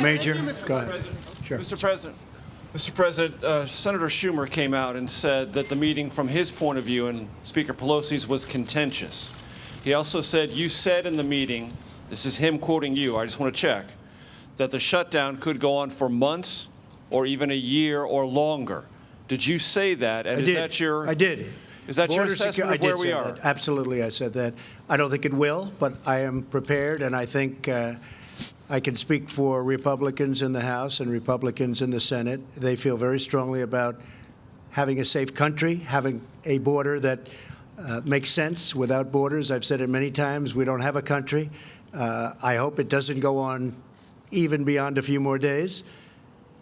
Major, Mr. go ahead. President. Sure. Mr. President, Senator Schumer came out and said that the meeting, from his point of view and Speaker Pelosi's, was contentious. He also said, you said in the meeting, this is him quoting you, I just want to check, that the shutdown could go on for months or even a year or longer. Did you say that? And is that your? I did. Is that your assessment of where we are? Absolutely, I said that. I don't think it will, but I am prepared, and I think I can speak for Republicans in the House and Republicans in the Senate. They feel very strongly about having a safe country, having a border that makes sense. Without borders, I've said it many times, we don't have a country. I hope it doesn't go on even beyond a few more days.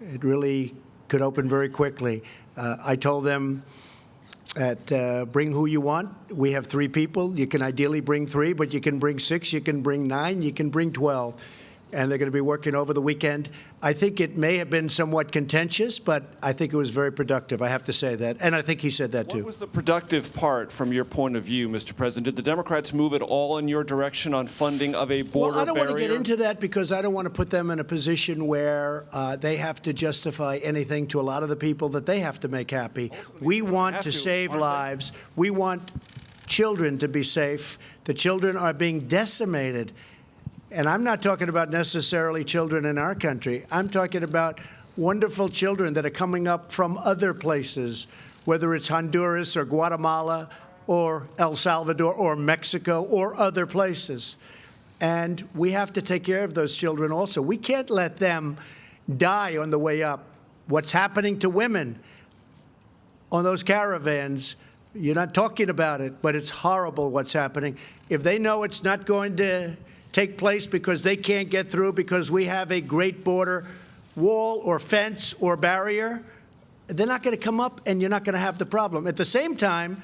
It really could open very quickly. I told them that bring who you want. We have 3 people. You can ideally bring 3, but you can bring 6, you can bring 9, you can bring 12. And they're going to be working over the weekend. I think it may have been somewhat contentious, but I think it was very productive. I have to say that. And I think he said that, too. What was the productive part from your point of view, Mr. President? Did the Democrats move at all in your direction on funding of a border barrier? Well, I don't want to get into that because I don't want to put them in a position where they have to justify anything to a lot of the people that they have to make happy. We want to save lives. We want children to be safe. The children are being decimated. And I'm not talking about necessarily children in our country. I'm talking about wonderful children that are coming up from other places, whether it's Honduras or Guatemala or El Salvador or Mexico or other places. And we have to take care of those children also. We can't let them die on the way up. What's happening to women on those caravans, you're not talking about it, but it's horrible what's happening. If they know it's not going to take place because they can't get through because we have a great border wall or fence or barrier, they're not going to come up and you're not going to have the problem. At the same time,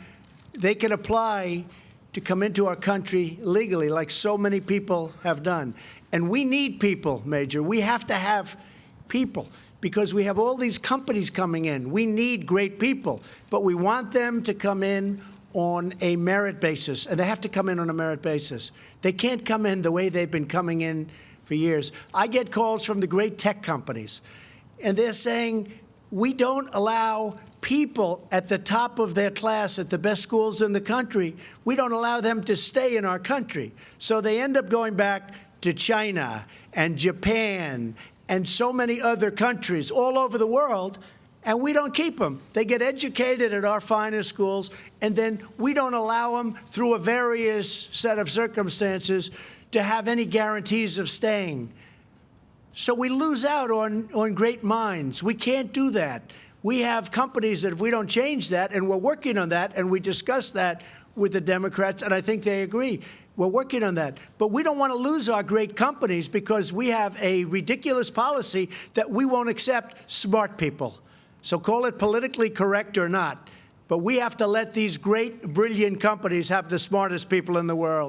they can apply to come into our country legally like so many people have done. And we need people, Major. We have to have people because we have all these companies coming in. We need great people, but we want them to come in on a merit basis, and they have to come in on a merit basis. They can't come in the way they've been coming in for years. I get calls from the great tech companies, and they're saying, we don't allow people at the top of their class at the best schools in the country, we don't allow them to stay in our country. So they end up going back to China and Japan and so many other countries all over the world, and we don't keep them. They get educated at our finest schools, and then we don't allow them through a various set of circumstances to have any guarantees of staying. So we lose out on great minds. We can't do that. We have companies that if we don't change that, and we're working on that, and we discussed that with the Democrats, and I think they agree. We're working on that. But we don't want to lose our great companies because we have a ridiculous policy that we won't accept smart people. So call it politically correct or not, but we have to let these great, brilliant companies have the smartest people in the world.